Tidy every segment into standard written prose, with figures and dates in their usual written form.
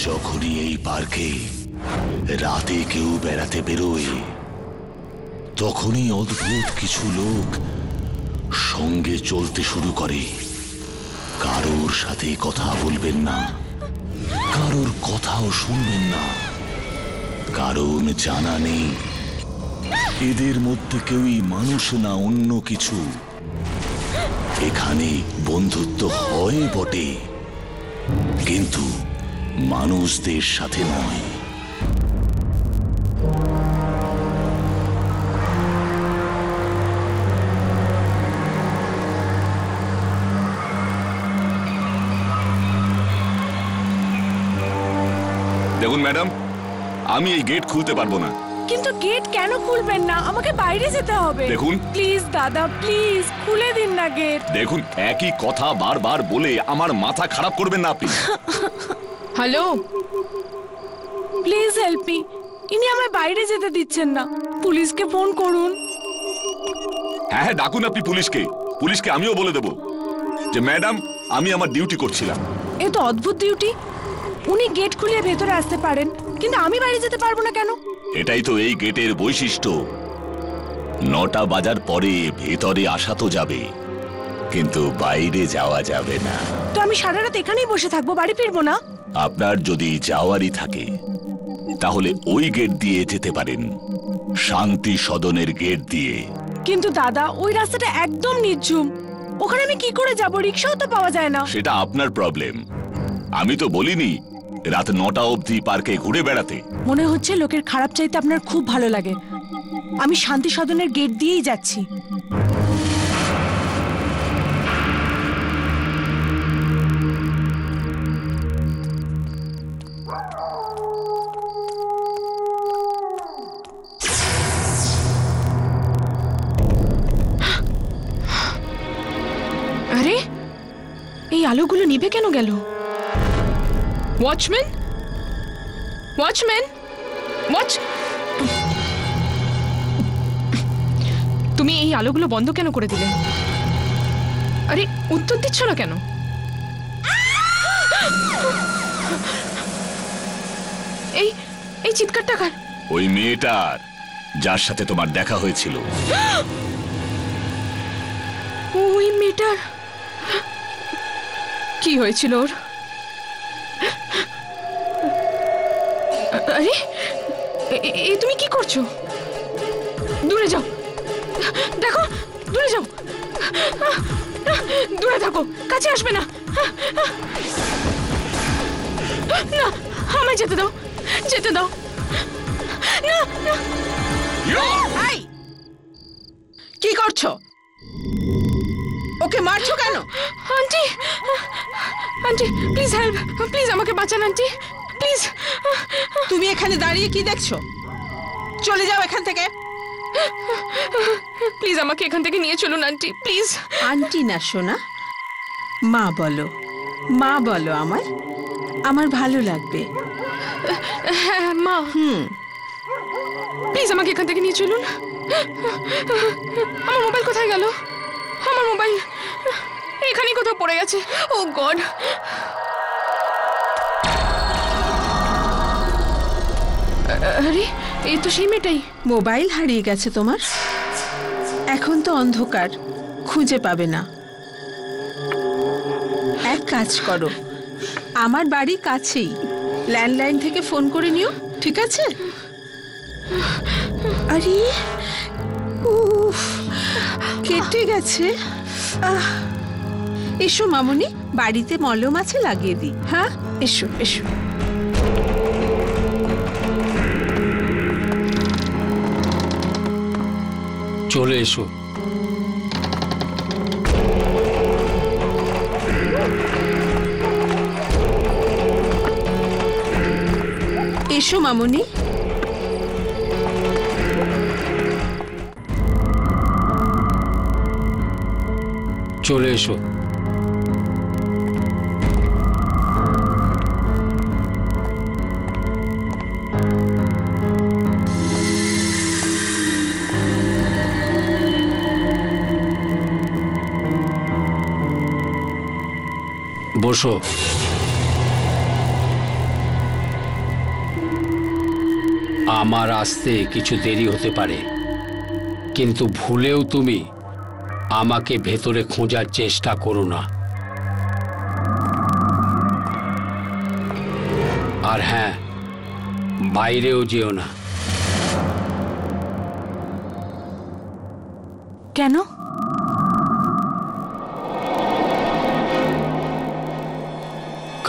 যখনই এই পার্কে রাতে কেউ বেড়াতে বেরোয় তখনই অদ্ভুত কিছু লোক সঙ্গে চলতে শুরু করে। কারোর সাথে কথা বলবেন না, কারোর কথাও শুনবেন না, কারণ জানা নেই এদের মধ্যে কেউই মানুষ না অন্য কিছু। এখানে বন্ধুত্ব হয় বটে, কিন্তু মানুষদের সাথে নয়। দেখুন ম্যাডাম, আমি এই গেট খুলতে পারবো না। কিন্তু গেট কেন খুলবেন না? আমাকে বাইরে যেতে হবে। দেখুন প্লিজ দাদা, প্লিজ খুলে দিন না গেট। দেখুন, একই কথা বারবার বলে আমার মাথা খারাপ করবেন না আপনি। Hello, please help me. ইনি আমায় বাইরে যেতে দিচ্ছেন না। পুলিশকে ফোন করুন। হ্যাঁ হ্যাঁ, ডাকুন আপনি পুলিশকে। পুলিশকে আমিও বলে দেবো যে ম্যাডাম, আমি আমার ডিউটি করছিলাম। এ তো অদ্ভুত ডিউটি। উনি গেট খুলিয়ে ভেতরে আসতে পারেন, কিন্তু আমি বাইরে যেতে পারবো না কেন? এটাই তো এই গেটের বৈশিষ্ট্য। 9টা বাজার পরে ভেতরে আসা তো যাবে, কিন্তু বাইরে যাওয়া যাবে না। তো আমি সারা রাত এখানেই বসে থাকবো, বাড়ি ফিরবো না? আপনার যদি যাওয়ারই থাকে তাহলে ওই গেট দিয়ে যেতে পারেন, শান্তি সদনের গেট দিয়ে। কিন্তু দাদা, ওই রাস্তাটা একদম নির্ঝুম। ওখানে আমি কি করে যাব? রিক্সাও তো পাওয়া যায় না। সেটা আপনার প্রবলেম। আমি তো বলিনি রাত 9টা অবধি পার্কে ঘুরে বেড়াতে। মনে হচ্ছে লোকের খারাপ চাইতে আপনার খুব ভালো লাগে। আমি শান্তি সদনের গেট দিয়েই যাচ্ছি। আরে, এই আলোগুলো নিভে কেন গেল? Watchman, watchman, watch! তুমি এই আলোগুলো বন্ধ কেন করে দিলে? আরে, উত্তর দিচ্ছ না কেন? এই এই চিৎকারটা কার? ওই মেয়েটার, যার সাথে তোমার দেখা হয়েছিল। ওই মেয়েটার কি হয়েছিল ওর? আরে, তুমি কি করছো? দূরে যাও, দেখো, দূরে যাও। দূরে থাকো, কাছে আসবে না। না, আমায় যেতে দাও, যেতে দাও। না, না। কি করছো? ওকে মারছো কেন? Aunty, aunty please help, please আমাকে বাঁচান আন্টি, প্লিজ। তুমি এখানে দাঁড়িয়ে কি দেখছো? চলে যাও এখান থেকে। প্লিজ আমাকে এখান থেকে নিয়ে চলুন আন্টি, প্লিজ। আন্টি না সোনা, মা বলো, মা বলো। আমার আমার ভালো লাগবে। হ্যাঁ মা। প্লিজ আমাকে এখান থেকে নিয়ে চলুন। আমার মোবাইল কোথায় গেল? আমার মোবাইল এখানেই কোথাও পড়ে গেছে। ও গড! আরে, এই তো সেই মেয়েটাই। মোবাইল হারিয়ে গেছে তোমার? এখন তো অন্ধকার, খুঁজে পাবে না। এক কাজ করো, আমার বাড়ি কাছেই, ল্যান্ডলাইন থেকে ফোন করে নিও, ঠিক আছে? আরে, উফ, কেটে গেছে। এসো মামুনি, বাড়িতে মলম আছে, লাগিয়ে দিই। হ্যাঁ, এসো এসো। চলে এসো। এসো মামুনি। চলে এসো। বসো। আমার আসতে কিছু দেরি হতে পারে, কিন্তু ভুলেও তুমি আমাকে ভেতরে খোঁজার চেষ্টা করো না। আর হ্যাঁ, বাইরেও যেও না। কেন?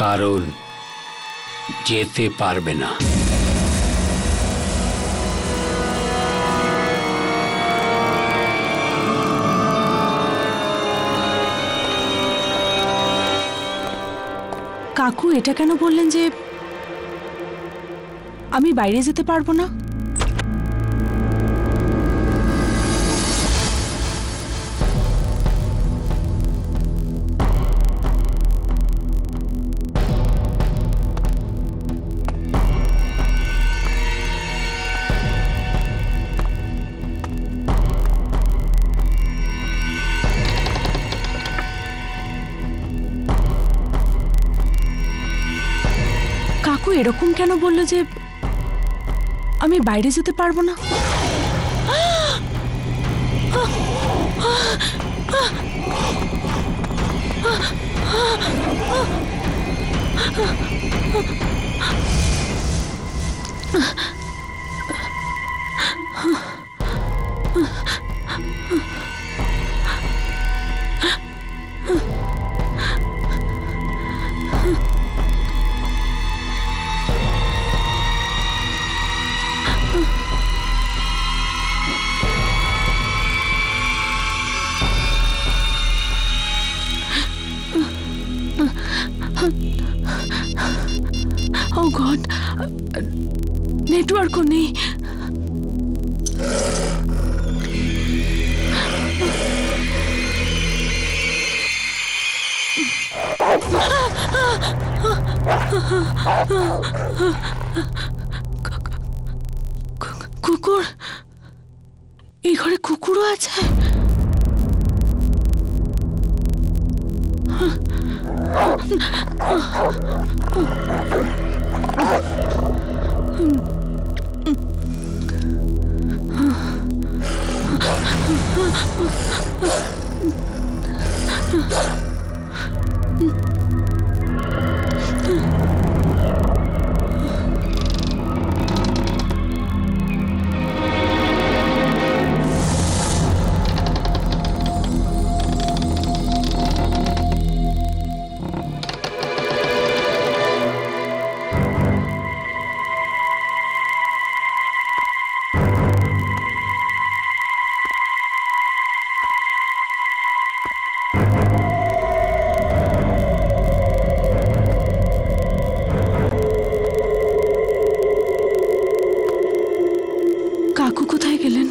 কারণ যেতে পারবে না। কাকু এটা কেন বললেন যে আমি বাইরে যেতে পারবো না? কাকু এরকম কেন বললো যে আমি বাইরে যেতে পারবো না? Oh God, नेटवर्क को नहीं। কুকুর, এই ঘরে কুকুরও আছে। কাকু কোথায় গেলেন?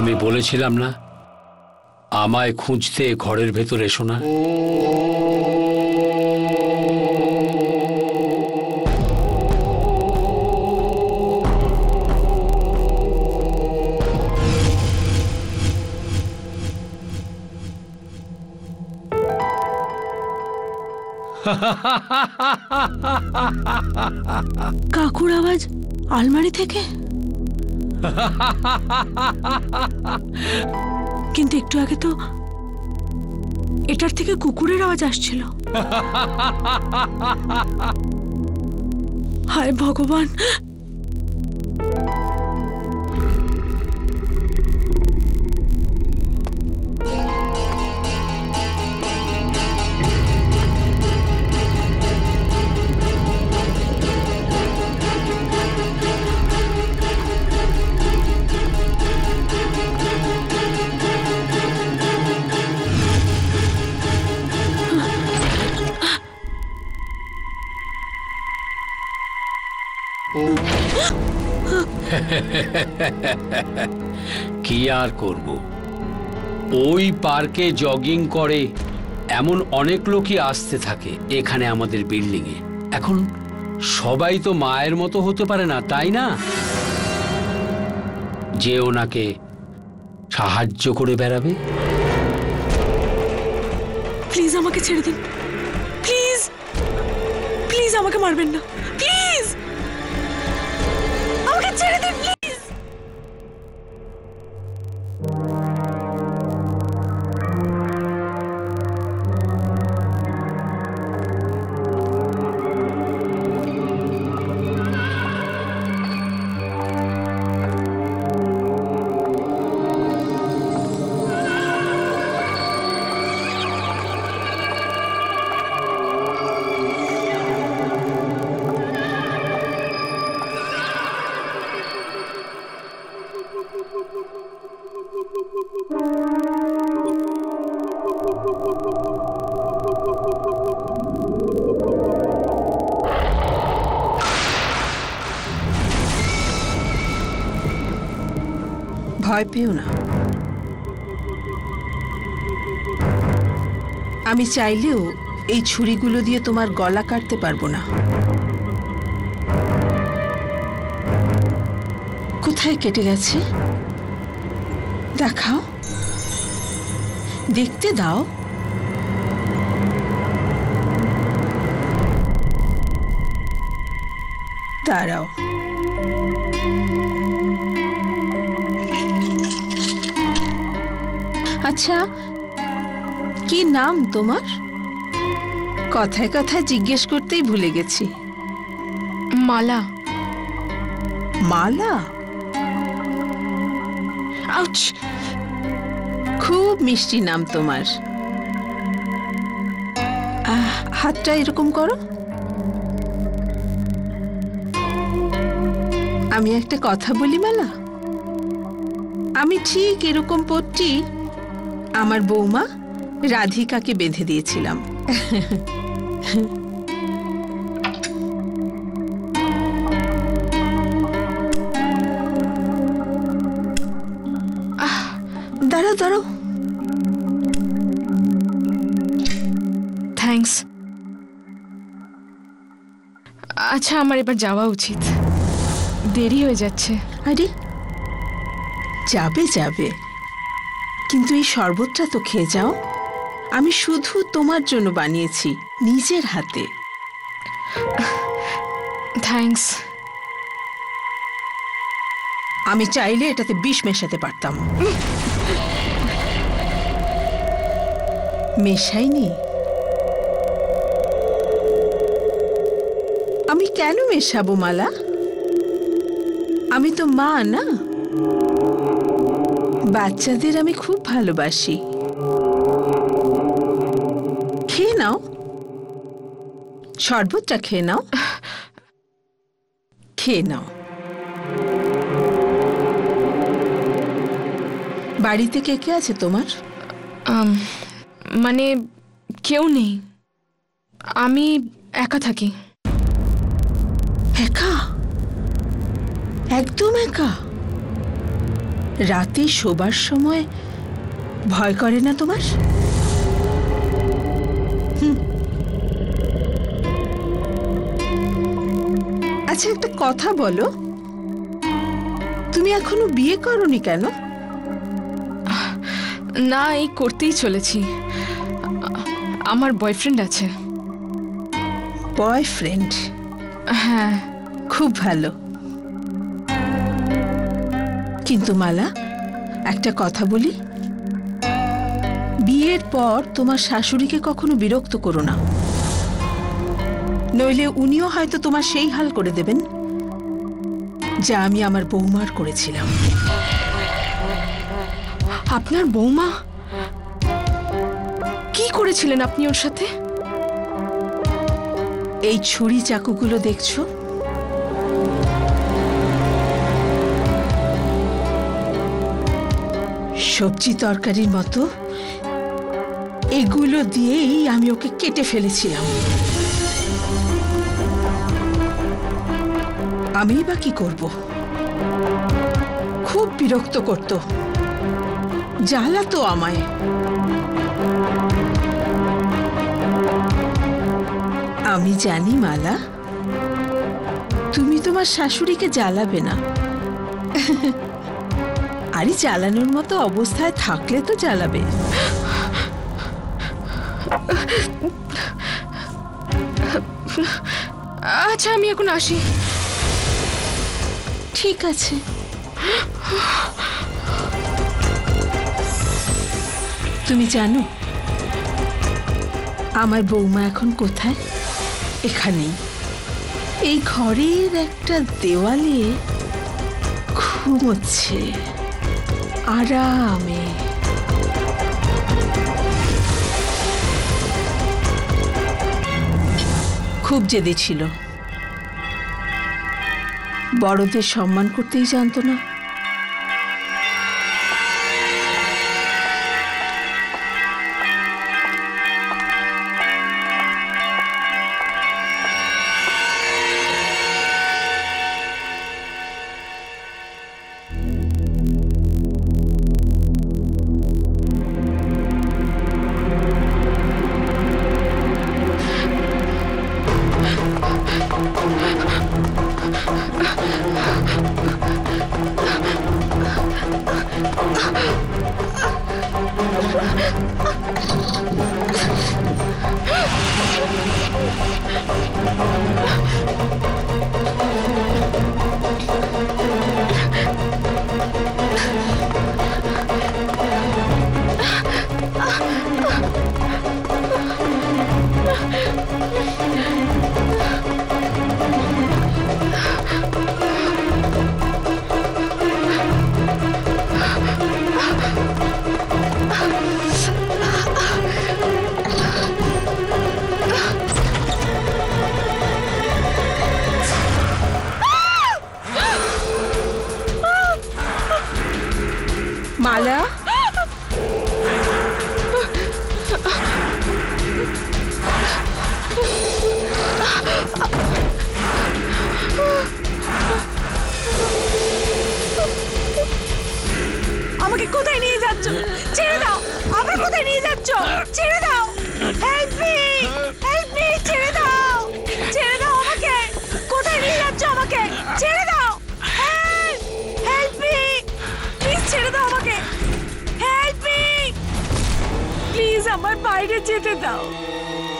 আমি বলেছিলাম না আমায় খুঁজতে ঘরের ভেতর এসো না। কাকুর আওয়াজ আলমারি থেকে, কিন্তু একটু আগে তো এটার থেকে কুকুরের আওয়াজ আসছিল। হায় ভগবান, কি আর করব, ওই পার্কে জগিং করে এমন অনেক লোকই আসতে থাকে এখানে আমাদের বিল্ডিং এ। এখন সবাই তো মায়ের মতো হতে পারে না, তাই না? যে ওনাকে সাহায্য করে বেড়াবে। প্লিজ আমাকে ছেড়ে দিন, প্লিজ প্লিজ আমাকে মারবেন না, প্লিজ আমাকে ছেড়ে দিন, প্লিজ। ভয় পেও না, আমি চাইলেও এই ছুরিগুলো দিয়ে তোমার গলা কাটতে পারবো না। কোথায় কেটে গেছে দেখাও, দেখতে দাও। দাঁড়াও, আচ্ছা কি নাম তোমার? কথায় কথায় জিজ্ঞেস করতেই ভুলে গেছি। মালা। মালা? আউচ, খুব মিষ্টি নাম তোমার। হাতটা এরকম করো। আমি একটা কথা বলি মালা, আমি ঠিক এরকম পট্টি আমার বৌমা রাধিকাকে বেঁধে দিয়েছিলাম। দাঁড়াও দাঁড়াও। থ্যাঙ্কস। আচ্ছা আমার এবার যাওয়া উচিত, দেরি হয়ে যাচ্ছে। আরে যাবে যাবে, কিন্তু এই শরবতটা তো খেয়ে যাও। আমি শুধু তোমার জন্য বানিয়েছি নিজের হাতে। থ্যাঙ্কস। আমি চাইলে এটাতে বিষ মেশাতে পারতাম। মেশাইনি। আমি কেন মেশাবো মালা? আমি তো মা না, বাচ্চাদের আমি খুব ভালোবাসি। খেয়ে নাও, শরবতটা খেয়ে নাও, খেয়ে নাও। বাড়িতে কে কে আছে তোমার? মানে কেউ নেই, আমি একা থাকি। একা? একদম একা? রাতে শোবার সময় ভয় করে না তোমার? আচ্ছা, একটা কথা বলো, তুমি এখনো বিয়ে করোনি কেন? না, এই করতেই চলেছি। আমার বয়ফ্রেন্ড আছে। বয়ফ্রেন্ড? হ্যাঁ। খুব ভালো। কিন্তু মালা, একটা কথা বলি, বিয়ের পর তোমার শাশুড়িকে কখনো বিরক্ত করো না, নইলে উনিও হয়তো তোমার সেই হাল করে দেবেন যা আমি আমার বৌমার করেছিলাম। আপনার বৌমা? কি করেছিলেন আপনি ওর সাথে? এই ছুরি চাকুগুলো দেখছো, সবজি তরকারির মতো এগুলো দিয়েই আমি ওকে কেটে ফেলেছিলাম। আমি বা কি করব? খুব বিরক্ত করত, জ্বালাতো আমায়। আমি জানি মালা, তুমি তোমার শাশুড়িকে জ্বালাবে না। আরে জ্বালানোর মতো অবস্থায় থাকলে তো জ্বালাবে। আচ্ছা, আমি এখন আসি। ঠিক আছে। তুমি জানো আমার বৌমা এখন কোথায়? এখানেই, এই ঘরের একটা দেওয়ালে ঘুমোচ্ছে আরামে। খুব জেদি ছিল, বড়দের সম্মান করতেই জানতো না। মালা, আমাকে কোথায় নিয়ে যাচ্ছ? ছেড়ে দাও! আমাকে কোথায় নিয়ে যাচ্ছ? ছেড়ে দাও! Help me! Help me! ছেড়ে দাও! ছেড়ে দাও আমাকে! কোথায় নিয়ে যাচ্ছ আমাকে? ছেড়ে দাও! হেল্প! Help me! প্লিজ ছেড়ে দাও আমাকে! Help me! প্লিজ আমার বাইরে যেতে দাও!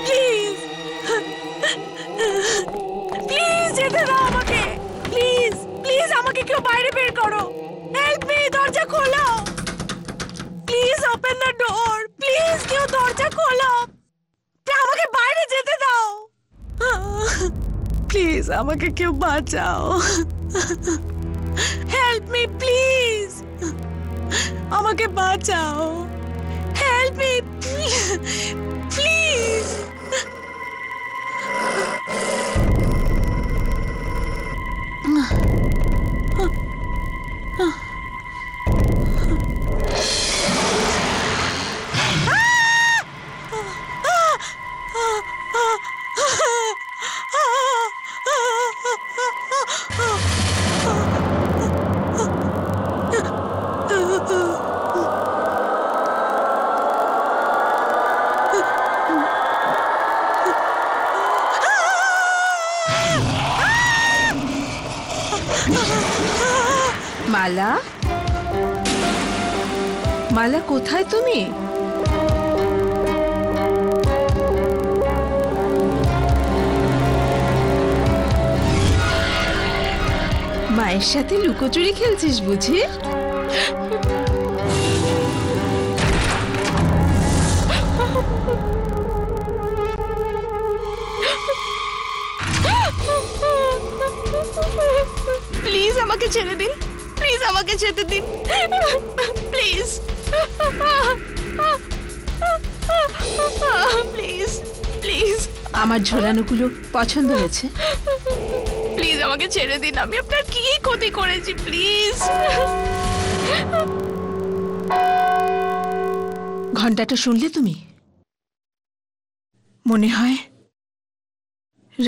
প্লিজ! প্লিজ যেতে দাও আমাকে! প্লিজ! প্লিজ আমাকে কেউ বাইরে বের করো! Help me! দরজা খোলো! Please open the door! Please কেউ দরজা খোলো! আমাকে বাইরে যেতে দাও! প্লিজ আমাকে কেউ বাঁচাও! Help me please! আমাকে বাঁচাও! Help me please! Mala, Mala কোথায় তুমি? মায়ের সাথে লুকোচুরি খেলছিস বুঝি? প্লিজ আমাকে ছেড়ে দিন, প্লিজ আমাকে যেতে দিন, প্লিজ প্লিজ প্লিজ। আমার ঝোলানোগুলো পছন্দ হয়েছে? প্লিজ আমাকে ছেড়ে দিন, আমি আপনার কি ক্ষতি করেছি? প্লিজ। ঘন্টাটা শুনলে তুমি? মনে হয়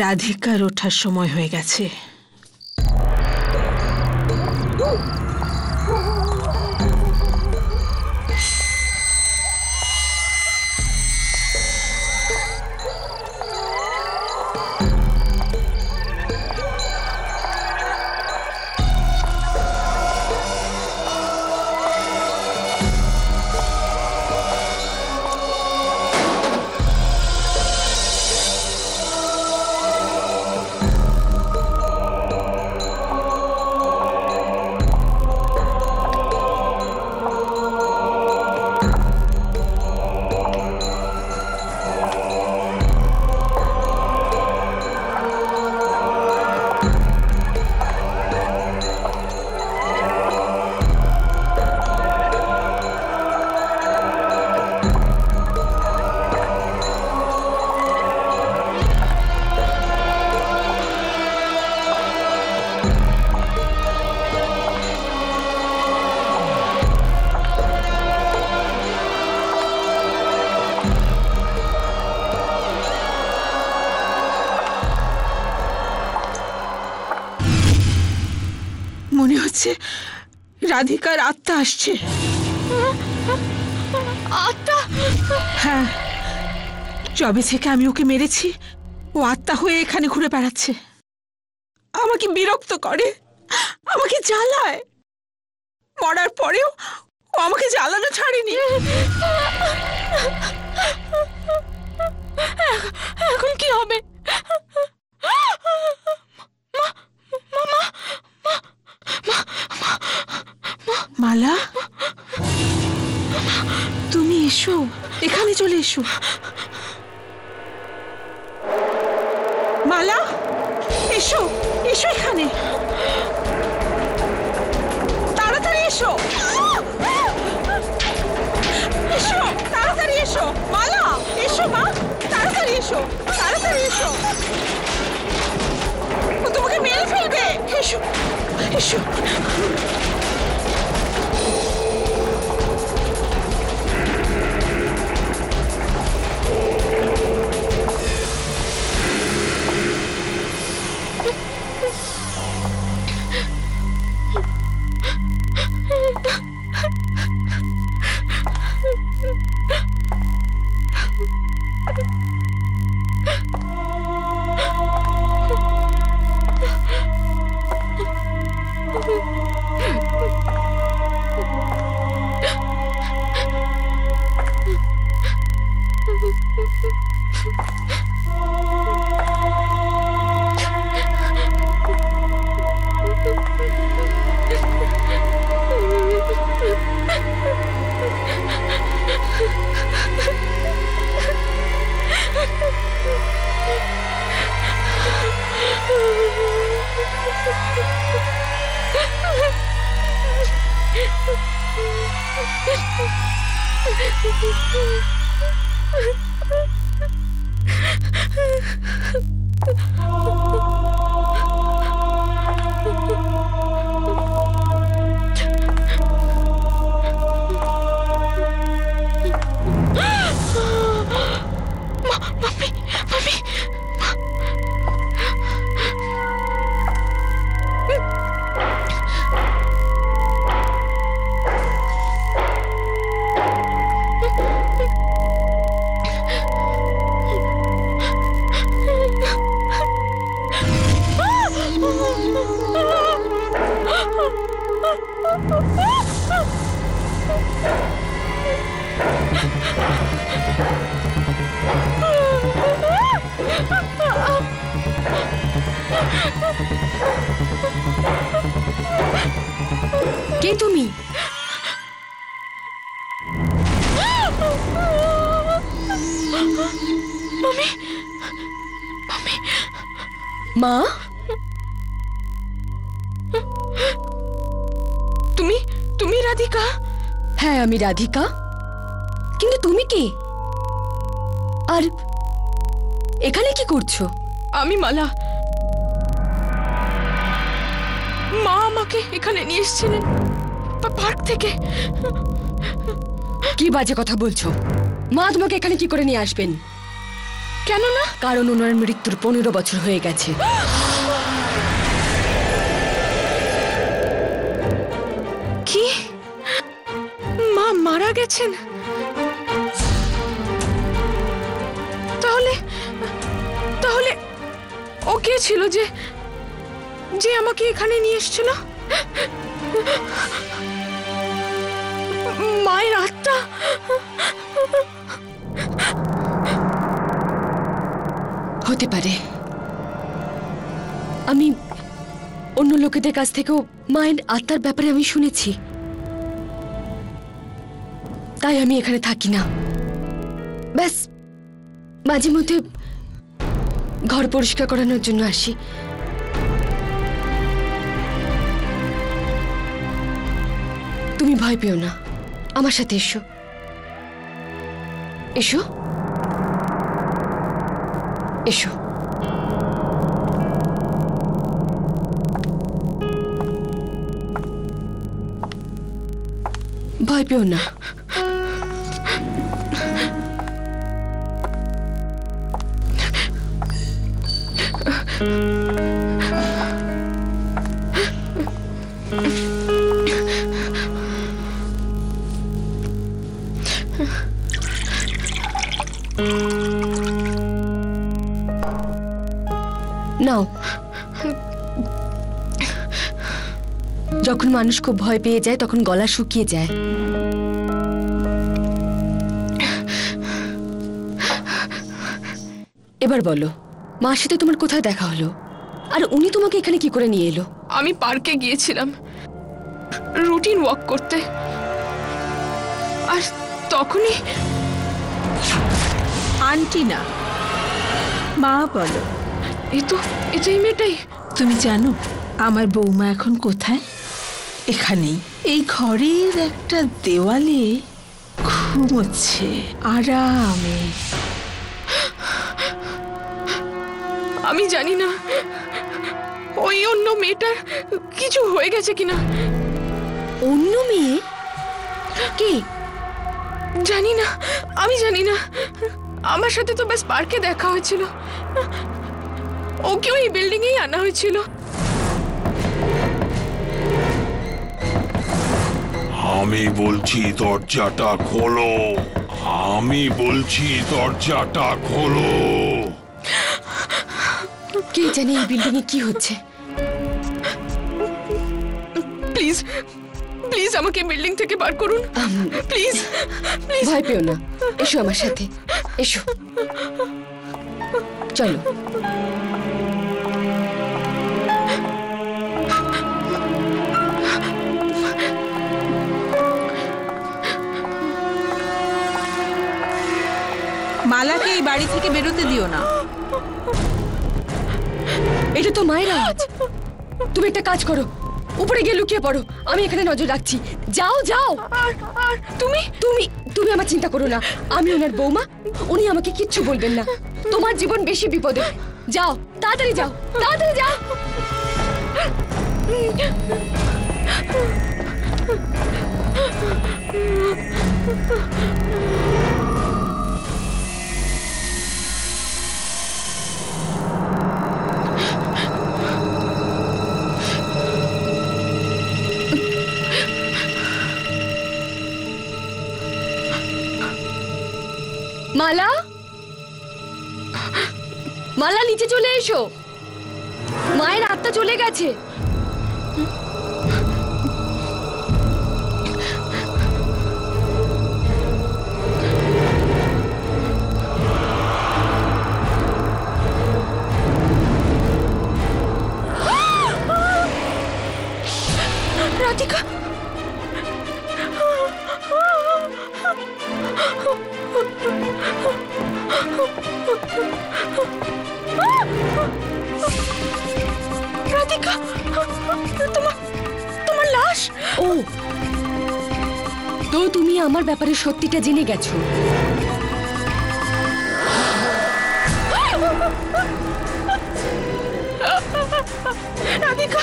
রাধিকার ওঠার সময় হয়ে গেছে। মনে হচ্ছে রাধিকার আত্মা আসছে। আত্মা? হ্যাঁ, যবে থেকে আমি ওকে মেরেছি ও আত্মা হয়ে এখানে ঘুরে বেড়াচ্ছে, আমাকে বিরক্ত করে, আমাকে জ্বালায়। মরার পরেও ও আমাকে জ্বালানো ছাড়েনি। এখন কি হবে? মালা, তুমি এসো, এখানে চলে এসো। মালা, এসো, এসো এখানে, তাড়াতাড়ি এসো, এসো, তাড়াতাড়ি এসো। মালা, এসো মা, তাড়াতাড়ি এসো, তাড়াতাড়ি এসো, ও তোমাকে মেরে ফেলবে। এসো, এসো। কে তুমি? মা, তুমি তুমি রাধিকা? হ্যাঁ আমি রাধিকা, কিন্তু তুমি কে আর এখানে কি করছো? আমি মালা। মা আমাকে এখানে নিয়ে এসেছিলেন পার্ক থেকে। কি বাজে কথা বলছো? মা তোমাকে এখানে কি করে নিয়ে আসবেন? কেন না? কারণ ওনার মৃত্যুর 15 বছর হয়ে গেছে। কি? মা মারা গেছেন? তাহলে তাহলে ও কে ছিল যে যে আমাকে এখানে নিয়ে এসেছিল? মায়ের আত্মা? হতে পারে। আমি অন্য লোকেদের কাছ থেকেও মায়ের আত্মার ব্যাপারে আমি শুনেছি, তাই আমি এখানে থাকি না। ব্যাস মাঝে মধ্যে ঘর পরিষ্কার করানোর জন্য আসি। তুমি ভয় পেও না, আমার সাথে এসো। এসো এসো। ভয় পেও না। নাও। যখন মানুষ খুব ভয় পেয়ে যায় তখন গলা শুকিয়ে যায়। এবার বলো, মার সাথে তোমার কোথায় দেখা হলো আর উনি তোমাকে এখানে কি করে নিয়ে এলো? আমি পার্কে গিয়েছিলাম রুটিন ওয়াক করতে, আর তখনই আন্টি না, মা বলো। এটাই মেয়েটাই। তুমি জানো আমার বৌমা এখন কোথায়? এখানেই, এই ঘরের একটা দেওয়ালে ঘুমোচ্ছে আরামে। আমি জানি না ওই অন্য মেয়েটার কিছু হয়ে গেছে কিনা। অন্য মেয়ে? কে? জানি না, আমি জানি না। আমার সাথে তো ব্যাস পার্কে দেখা হয়েছিল, ওকেও এই বিল্ডিং এই আনা হয়েছিল। আমি বলছি দরজাটা খোলো, আমি বলছি দরজাটা খোলো। কে জানে এই বিল্ডিং এ কি হচ্ছে। প্লিজ প্লিজ আমাকে বিল্ডিং থেকে বার করুন, প্লিজ প্লিজ। ভয় পেও না, এসো আমার সাথে, এসো চলো। মালাকে এই বাড়ি থেকে বেরোতে দিও না। এটা তো মায়ের আওয়াজ। তুমি একটা কাজ করো, উপরে গিয়ে লুকিয়ে পড়ো, আমি এখানে নজর রাখছি। যাও যাও। আর তুমি তুমি তুমি আমার চিন্তা করো না, আমি ওনার বৌমা, উনি আমাকে কিচ্ছু বলবেন না। তোমার জীবন বেশি বিপদে। যাও তাড়াতাড়ি যাও, তাড়াতাড়ি যাও। মালা, মালা নিচে চলে এসো, মায়ের আত্মা চলে গেছে। রাধিকা, রাধিকা, তোমার লাশ। ও, তো তুমি আমার ব্যাপারে সত্যিটা জেনে গেছো। রাধিকা,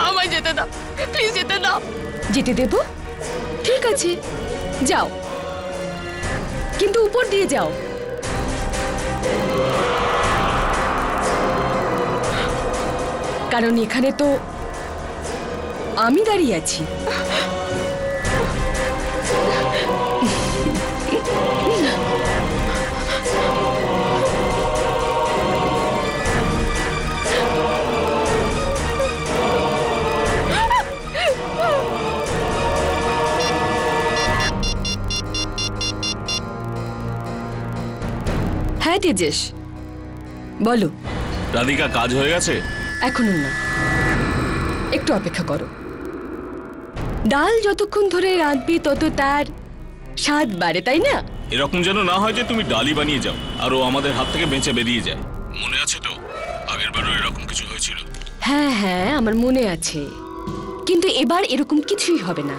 আমায় যেতে দাও, প্লিজ যেতে দাও। যেতে দেব? ঠিক আছে, যাও, কিন্তু উপর দিয়ে যাও। কারণ এখানে তো আমি দাঁড়িয়ে আছি। হ্যাঁ তেজেশ, বলো। রাধিকা, কাজ হয়ে গেছে? এখনো না, একটু অপেক্ষা করো। ডাল যতক্ষণ ধরে রাঁধবি তত তার স্বাদ বাড়ে, তাই না? এরকম যেন না হয় যে তুমি ডালি বানিয়ে যাও আর ও আমাদের হাত থেকে বেঁচে বেরিয়ে যায়। মনে আছে তো আগের বারও এরকম কিছু হয়েছিল? হ্যাঁ হ্যাঁ, আমার মনে আছে, কিন্তু এবার এরকম কিছুই হবে না।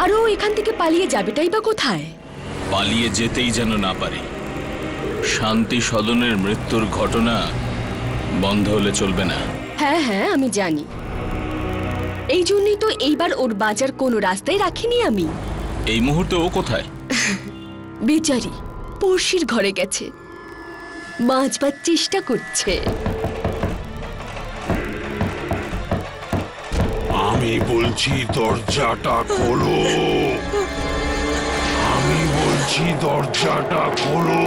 আর ও এখান থেকে পালিয়ে যাবেটাই বা কোথায়? পালিয়ে যেতেই যেন না পারে। শান্তি সদনের মৃত্যুর ঘটনা বন্ধ হলে চলবে না। হ্যাঁ হ্যাঁ, আমি জানি, এই জন্যই তো এইবার ওর বাঁচার কোনো রাস্তায় রাখিনি আমি। এই মুহূর্তে ও কোথায়? বেচারি পড়শির ঘরে গেছে, বাঁচবার চেষ্টা করছে। আমি বলছি দরজাটা খোলো, আমি বলছি দরজাটা খোলো।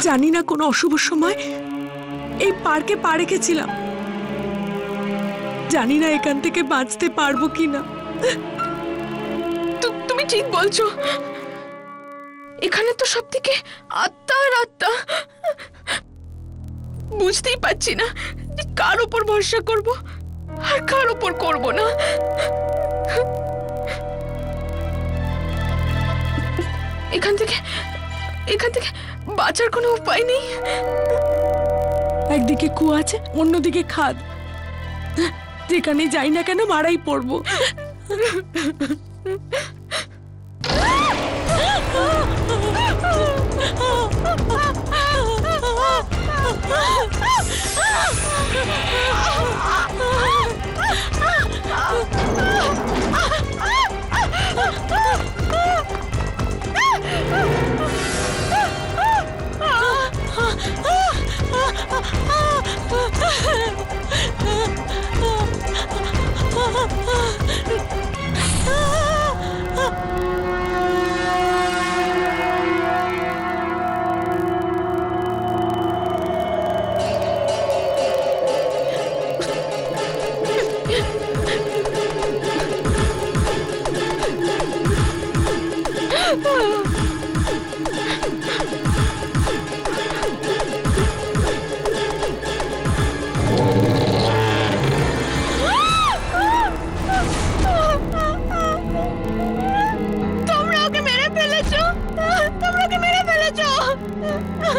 জানি না কোন অশুভ সময় এই পার্কে পা রেখেছিলাম, জানি না এখান থেকে বাঁচতে পারবো কিনা। তুমি ঠিক বলছো, এখানে তো সব থেকে আত্মা আর আত্মা। বুঝতেই পারছি না যে কার উপর ভরসা করব আর কার উপর করব না। এখান থেকে বাঁচার কোনো উপায় নেই। একদিকে কুয়া আছে, অন্যদিকে খাদ। যেখানে যাই না কেন মারাই পড়বো।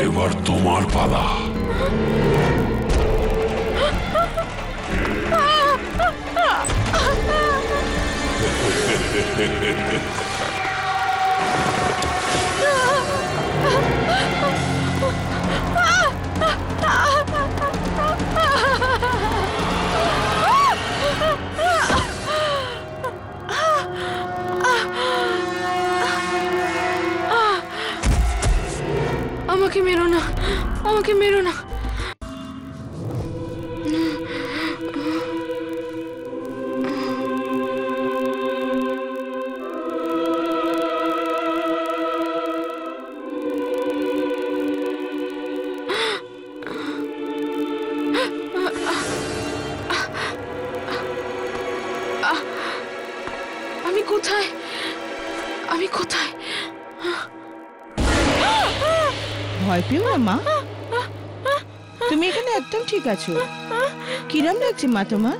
এবার তোমার পালা। আমাকে মেরো না, আমাকে মেরো না। আমি কোথায়, আমি কোথায়? ভয় পেও না মা, তুমি এখানে একদম ঠিক আছো। কিরম লাগছে মা তোমার?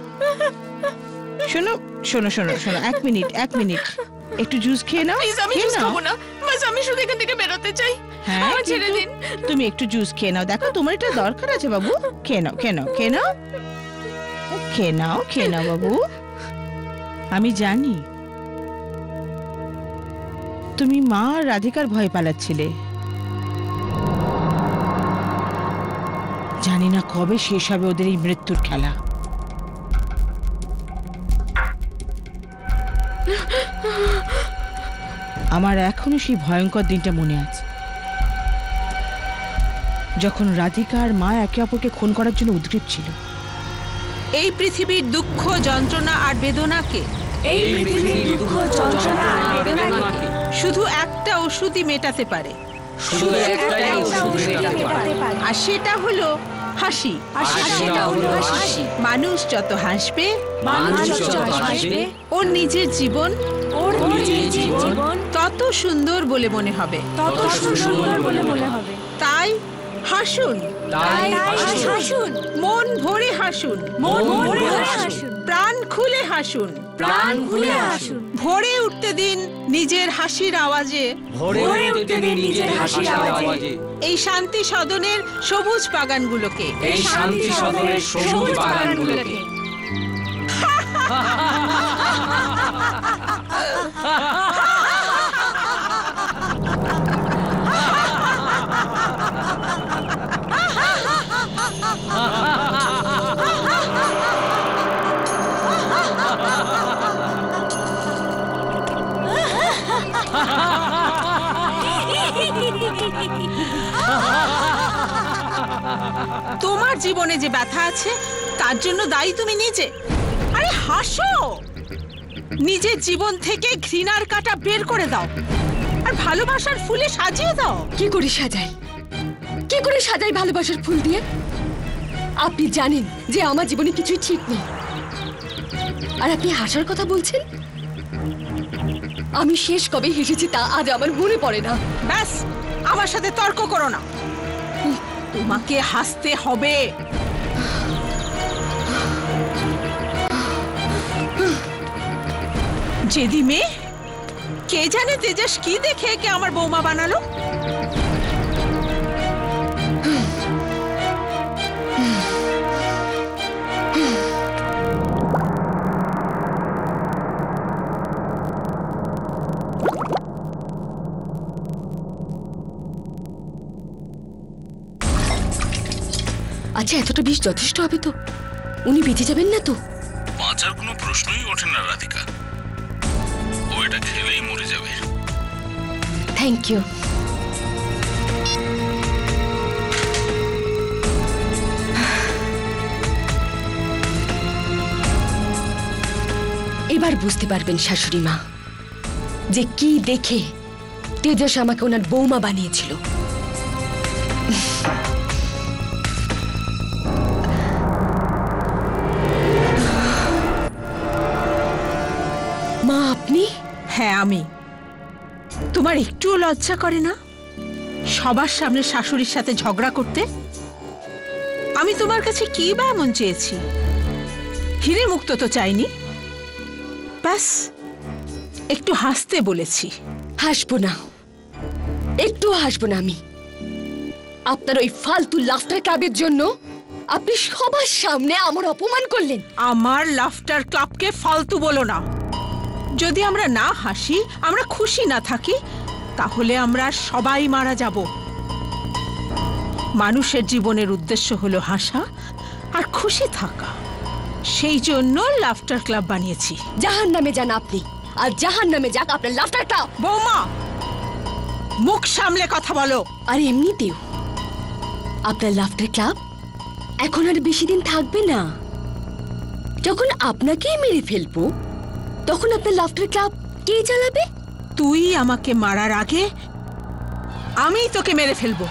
শোনো শোনো শোনো শোনো, এক মিনিট একটু জুস খেয়ে নাও। প্লিজ, আমি জুস খাবো না। বাস আমি শুধু এখান থেকে বেরোতে চাই। হ্যাঁ, আমার ছেড়ে দিন। তুমি একটু জুস খেয়ে নাও, দেখো তোমার এটা দরকার আছে বাবু। খেয়ে নাও খেয়ে নাও খেয়ে নাও খেয়ে নাও খেয়ে নাও বাবু। আমি জানি তুমি মা আর রাধিকার ভয় পালাচ্ছিলে। জানি না কবে শেষ হবে ওদের এই মৃত্যুর খেলা। আমার এখনো সেই ভয়ঙ্কর দিনটা মনে আছে, যখন রাধিকা আর মা একে অপরকে খুন করার জন্য উদ্গ্রীব ছিল। এই পৃথিবীর দুঃখ যন্ত্রণা আর বেদনাকে শুধু একটা ওষুধই মেটাতে পারে, আর সেটা হলো হাসি। মানুষ যত হাসবে ওর নিজের জীবন তত সুন্দর বলে মনে হবে। তাই হাসুন, মন ভরে হাসুন, প্রাণ খুলে হাসুন, ভরে উঠতে দিন নিজের হাসির আওয়াজে। এই শান্তি সদনের সবুজ বাগানগুলোকে, তোমার জীবনে যে ব্যথা আছে তার জন্য দায়ী তুমি নিজে। আরে হাসো, নিজের জীবন থেকে ঘৃণার কাঁটা বের করে দাও আর ভালোবাসার ফুলে সাজিয়ে দাও। কি করে সাজাই ভালোবাসার ফুল দিয়ে? আপনি জানেন যে আমার জীবনে কিছুই ঠিক নেই, আর আপনি হাসার কথা বলছেন। আমি শেষ কবে হেসেছি তা আজ আমার মনে পড়ে না। ব্যাস, আমার সাথে তর্ক করো না। তোমাকে হাসতে হবে। জেদি মেয়ে, কে জানে তেজস কি দেখে কে আমার বৌমা বানালো। আচ্ছা, এতটা বিষ যথেষ্ট হবে তো? উনি বেঁচে যাবেন না তো? বাঁচার কোনো প্রশ্নই ওঠে না রাধিকা, ও এটা খেলেই মরে যাবে। Thank you. এবার বুঝতে পারবেন শাশুড়ি মা যে কি দেখে তেজস আমাকে ওনার বৌমা বানিয়েছিল। মা, আপনি? হ্যাঁ, আমি। তোমার একটুও লজ্জা করে না সবার সামনে শাশুড়ির সাথে ঝগড়া করতে? আমি তোমার কাছে কি বা এমন চেয়েছি? হিরে মুক্ত তো চাইনি, ব্যাস একটু হাসতে বলেছি। হাসবো না, একটু হাসবো না আমি। আপনার ওই ফালতু লাফটার ক্লাবের জন্য আপনি সবার সামনে আমার অপমান করলেন। আমার লাফটার ক্লাবকে ফালতু বলো না। যদি আমরা না হাসি, আমরা খুশি না থাকি, তাহলে আমরা সবাই মারা যাব। মানুষের জীবনের উদ্দেশ্য হলো হাসা আর খুশি থাকা। সেই জন্য লাফটার ক্লাব বানিয়েছি। জাহান্নামে যান আপনি, আর জাহান্নামে যাক আপনার লাফটার ক্লাব। বৌমা, মুখ সামলে কথা বলো। আর এমনিতেও আপনার লাফটার ক্লাব এখন আর বেশি দিন থাকবে না। যখন আপনাকেই মেরে ফেলবো, তখন আপনার লাফটার ক্লাব কে চালাবে? তুই আমাকে মারার আগে আমি তোকে মেরে ফেলবো।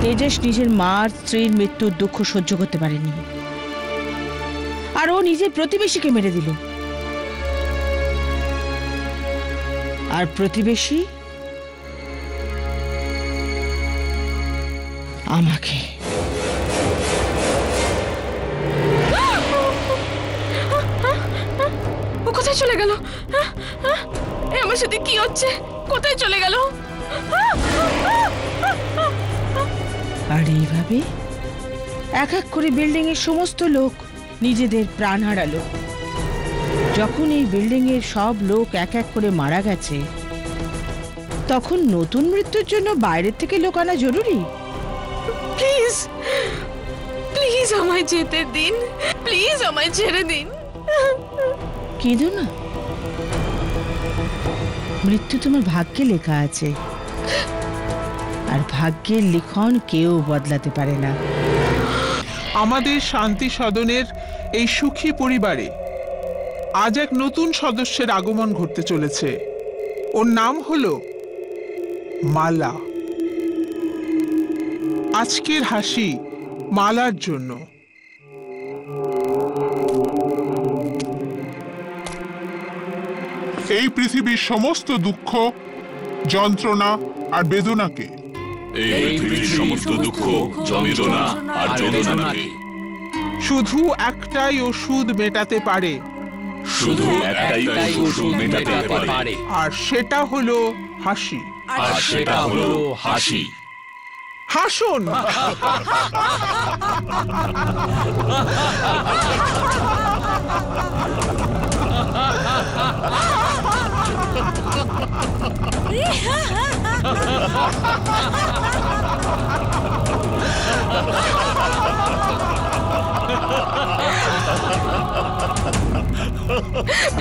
তেজস নিজের মা আর স্ত্রীর মৃত্যুর দুঃখ সহ্য করতে পারেনি, আর ও নিজের প্রতিবেশীকে মেরে দিল। আর প্রতিবেশী আমাকে। ও কোথায় চলে গেল? আমার সাথে কি হচ্ছে? কোথায় চলে গেল? আর এইভাবে এক এক করে বিল্ডিং এর সমস্ত লোক নিজেদের প্রাণ হারালো। যখন এই বিল্ডিং এর সব লোক এক এক করে মারা গেছে, তখন নতুন মৃত্যুর জন্য বাইরের থেকে লোক আনা জরুরি। প্লিজ প্লিজ আমায় যেতে দিন, প্লিজ আমায় ছেড়ে দিন। কেঁদো না, মৃত্যু তোমার ভাগ্যে লেখা আছে, আর ভাগ্যের লিখন কেউ বদলাতে পারে না। আমাদের শান্তি সদনের এই সুখী পরিবারে আজ এক নতুন সদস্যের আগমন ঘটতে চলেছে। ওর নাম হলো মালা। আজকের হাসি মালার জন্য। এই পৃথিবীর সমস্ত দুঃখ, যন্ত্রণা আর বেদনাকে, এই পৃথিবীর সমস্ত দুঃখ, যন্ত্রণা আর বেদনাকে শুধু একটাই ওষুধ মেটাতে পারে, শুধু একটাই ওষুধ মেটাতে পারে, আর সেটা হলো হাসি। আর সেটা হলো হাসি। হাসুন।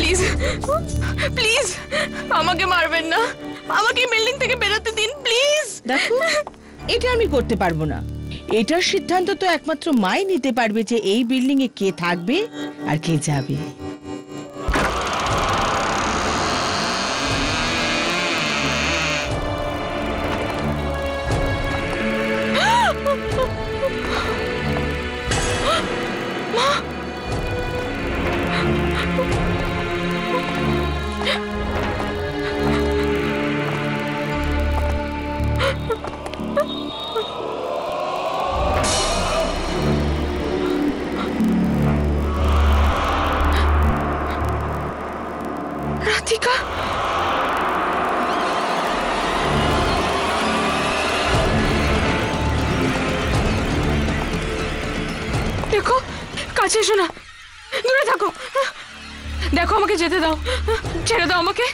প্লিজ প্লিজ আমাকে মারবেন না, আমাকে বিল্ডিং থেকে বেরোতে দিন প্লিজ। দেখো, এটা আমি করতে পারবো না। এটার সিদ্ধান্ত তো একমাত্র মাই নিতে পারবে যে এই বিল্ডিং এ কে থাকবে আর কে যাবে। রাধিকা, দেখো কাছে এসো না, দূরে থাকো। দেখো আমাকে যেতে দাও, ছেড়ে দাও আমাকে।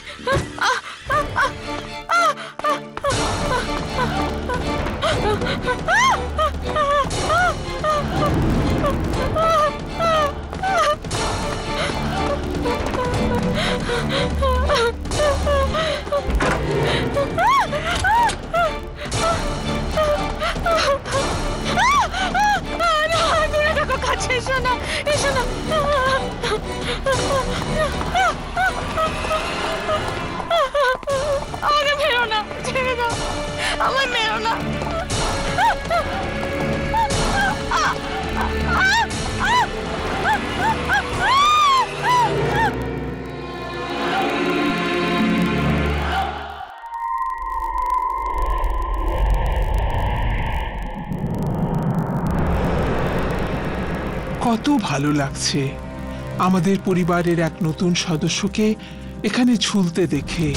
দূরে থাকো, কাছে এসো না, এসো না। আমাকে মেরো না, ছেড়ে দাও, আমায় মেরো না। কত ভালো লাগছে আমাদের পরিবারের এক নতুন সদস্যকে এখানে ঝুলতে দেখে।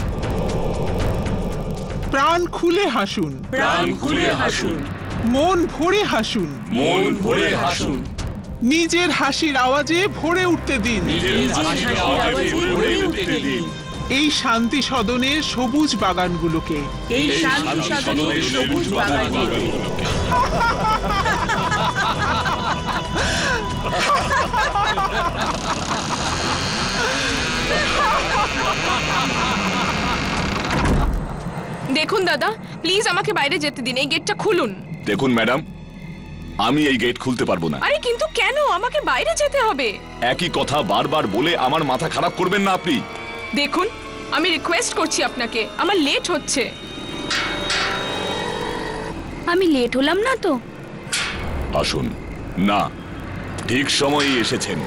প্রাণ খুলে হাসুন, প্রাণ খুলে হাসুন, মন ভরে হাসুন, মন ভরে হাসুন, নিজের হাসির আওয়াজে ভরে উঠতে দিন এই শান্তি সদনের সবুজ বাগানগুলোকে। এই শান্তি সদনের সবুজ বাগানগুলোকে। দেখুন দাদা, প্লিজ আমাকে বাইরে যেতে দিন, এই গেটটা খুলুন। দেখুন ম্যাডাম, আমি এই গেট খুলতে পারবো না। আরে কিন্তু কেন? আমাকে বাইরে যেতে হবে। একই কথা বারবার বলে আমার মাথা খারাপ করবেন না আপনি। দেখুন, আমি রিকোয়েস্ট করছি আপনাকে, আমার লেট হচ্ছে। আমি লেট হলাম না তো? আসুন। না, ঠিক সময়ে এসেছেন।